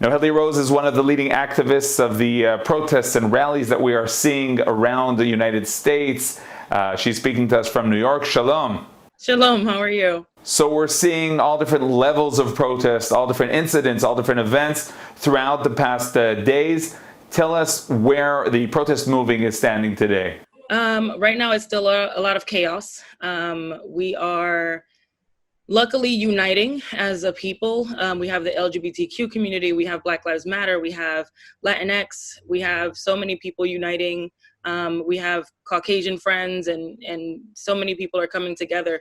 Nohely Rose is one of the leading activists of the protests and rallies that we are seeing around the United States. She's speaking to us from New York. Shalom. Shalom, how are you? So we're seeing all different levels of protests, all different incidents, all different events throughout the past days. Tell us where the protest movement is standing today. Right now it's still a lot of chaos. We are luckily uniting as a people. We have the LGBTQ community, we have Black Lives Matter, we have Latinx, we have so many people uniting. We have Caucasian friends and so many people are coming together.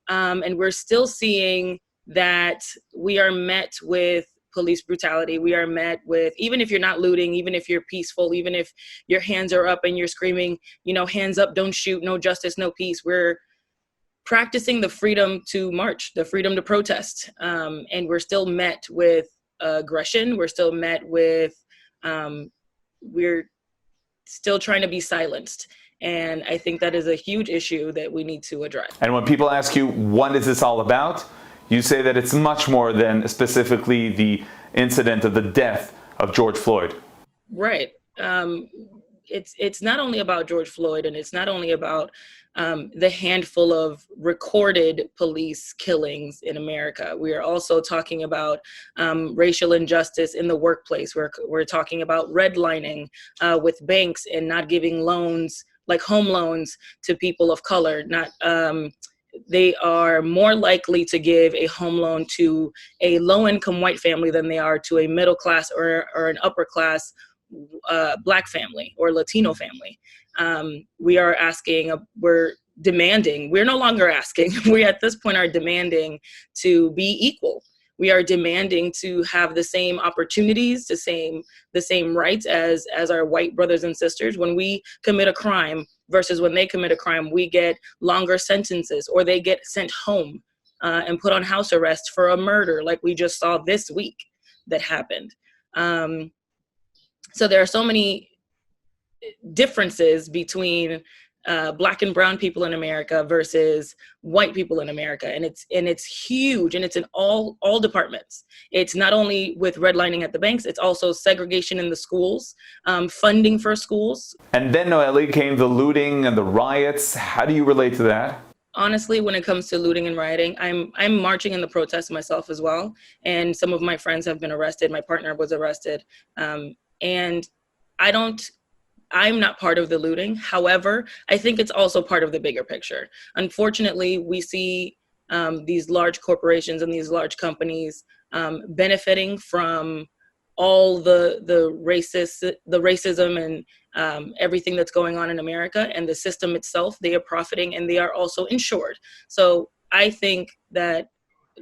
And we're still seeing that we are met with police brutality. We are met with, even if you're not looting, even if you're peaceful, even if your hands are up and you're screaming, hands up, don't shoot, no justice, no peace. We're practicing the freedom to march, the freedom to protest. And we're still met with aggression. We're still met with, we're still trying to be silenced. And I think that is a huge issue that we need to address. And when people ask you, what is this all about? You say that it's much more than specifically the incident of the death of George Floyd. Right. It's not only about George Floyd, and it's not only about the handful of recorded police killings in America. We are also talking about racial injustice in the workplace. We're talking about redlining with banks and not giving loans, like home loans, to people of color. They are more likely to give a home loan to a low-income white family than they are to a middle class or an upper class Black family or Latino family. We're demanding, we're no longer asking, we at this point are demanding to be equal. We are demanding to have the same opportunities, the same rights as our white brothers and sisters. When we commit a crime versus when they commit a crime, we get longer sentences, or they get sent home and put on house arrest for a murder like we just saw this week that happened. So there are so many differences between Black and brown people in America versus white people in America, and it's huge, and it's in all departments. It's not only with redlining at the banks; it's also segregation in the schools, funding for schools. And then, Nohely, came the looting and the riots. How do you relate to that? Honestly, when it comes to looting and rioting, I'm marching in the protests myself as well, and some of my friends have been arrested. My partner was arrested, and I'm not part of the looting. However, I think it's also part of the bigger picture. Unfortunately, we see these large corporations and these large companies benefiting from all the racism and everything that's going on in America, and the system itself. They are profiting, and they are also insured. So I think that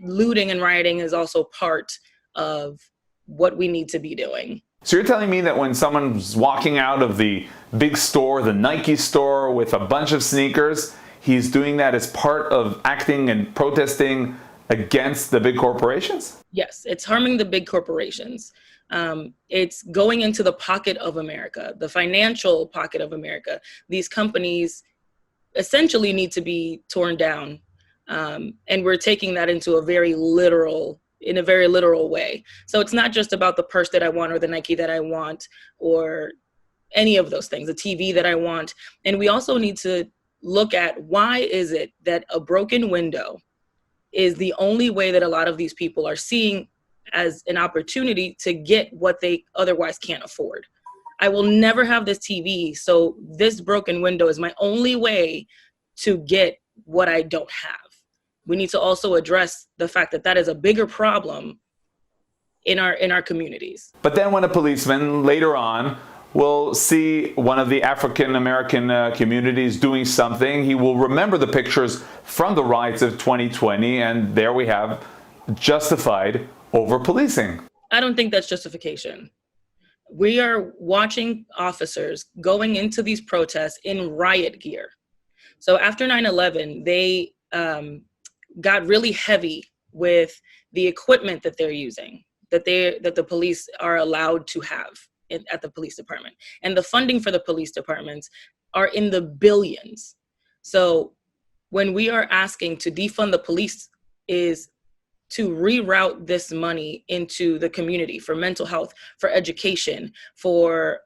looting and rioting is also part of what we need to be doing. So you're telling me that when someone's walking out of the big store, the Nike store, with a bunch of sneakers, he's doing that as part of acting and protesting against the big corporations? Yes, it's harming the big corporations. It's going into the pocket of America, the financial pocket of America. These companies essentially need to be torn down. And we're taking that into in a very literal way. So it's not just about the purse that I want, or the Nike that I want, or any of those things, the TV that I want. And we also need to look at, why is it that a broken window is the only way that a lot of these people are seeing as an opportunity to get what they otherwise can't afford. I will never have this TV, so this broken window is my only way to get what I don't have. We need to also address the fact that that is a bigger problem in our communities. But then when a policeman later on will see one of the African American communities doing something, he will remember the pictures from the riots of 2020, and there we have justified over-policing. I don't think that's justification. We are watching officers going into these protests in riot gear. So after 9/11, they got really heavy with the equipment that they're using, that the police are allowed to have at the police department. And the funding for the police departments are in the billions. So when we are asking to defund the police, is to reroute this money into the community for mental health, for education, for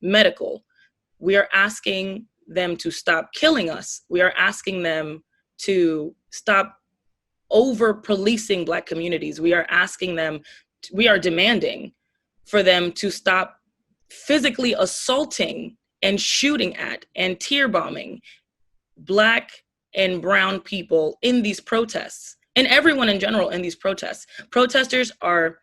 medical. We are asking them to stop killing us. We are asking them to stop over policing Black communities. We are asking them, we are demanding for them to stop physically assaulting and shooting at and tear bombing Black and brown people in these protests, and everyone in general in these protests. Protesters are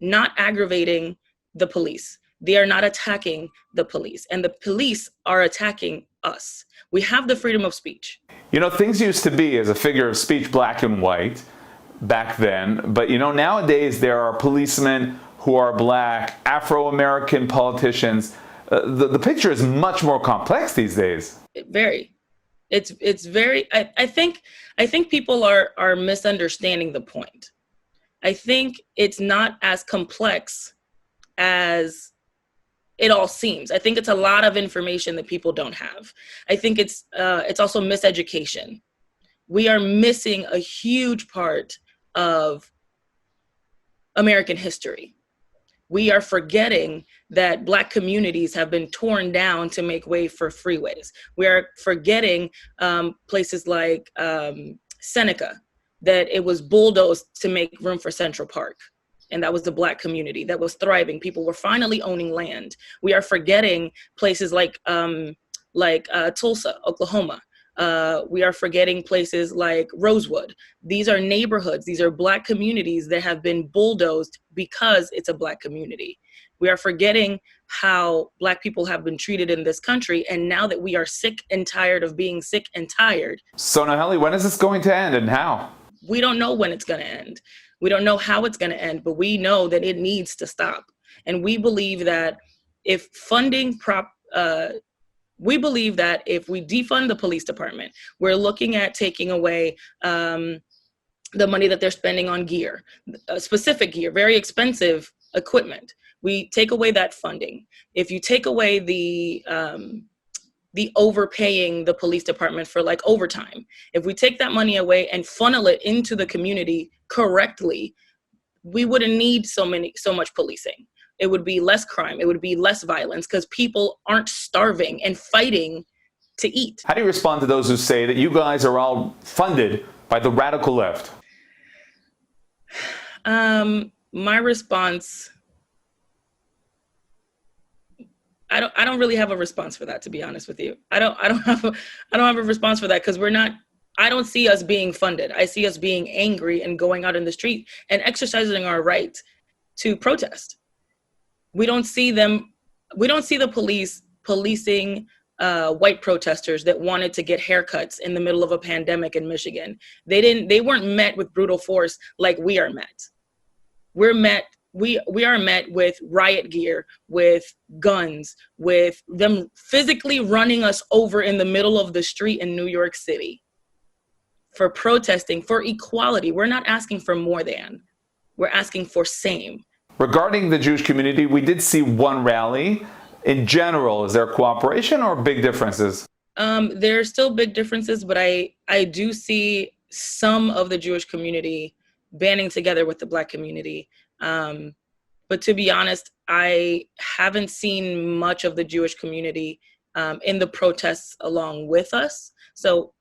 not aggravating the police. They are not attacking the police, and the police are attacking us. We have the freedom of speech. You know, things used to be, as a figure of speech, black and white back then. But, you know, nowadays there are policemen who are black, Afro-American politicians. The picture is much more complex these days. It's very, I think people are misunderstanding the point. I think it's not as complex as it all seems. I think it's a lot of information that people don't have. I think it's also miseducation. We are missing a huge part of American history. We are forgetting that Black communities have been torn down to make way for freeways. We are forgetting places like Seneca, that it was bulldozed to make room for Central Park. And that was the Black community that was thriving. People were finally owning land. We are forgetting places like Tulsa, Oklahoma. We are forgetting places like Rosewood. These are neighborhoods. These are Black communities that have been bulldozed because it's a Black community. We are forgetting how Black people have been treated in this country. And now that we are sick and tired of being sick and tired. So, Nohely, when is this going to end and how? We don't know when it's going to end. We don't know how it's going to end, but we know that it needs to stop. And we believe that if we believe that if we defund the police department, we're looking at taking away the money that they're spending on gear, specific gear, very expensive equipment. We take away that funding. If you take away the overpaying the police department for like overtime, if we take that money away and funnel it into the community correctly, we wouldn't need so much policing. It would be less crime. It would be less violence because people aren't starving and fighting to eat. How do you respond to those who say that you guys are all funded by the radical left? My response, I don't really have a response for that, to be honest with you. I don't have a response for that because I don't see us being funded. I see us being angry and going out in the street and exercising our right to protest. We don't see the police policing white protesters that wanted to get haircuts in the middle of a pandemic in Michigan. They weren't met with brutal force like we are met. We are met with riot gear, with guns, with them physically running us over in the middle of the street in New York City for protesting for equality. We're not asking for more than, we're asking for same. Regarding the Jewish community, we did see one rally. In general, is there cooperation or big differences? There are still big differences, but I do see some of the Jewish community banding together with the Black community. But to be honest, I haven't seen much of the Jewish community in the protests along with us. So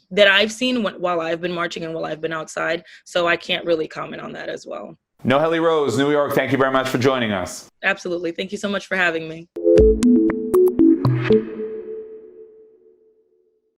that I've seen while I've been marching and while I've been outside. So I can't really comment on that as well. Nohely Rose, New York, thank you very much for joining us. Absolutely. Thank you so much for having me.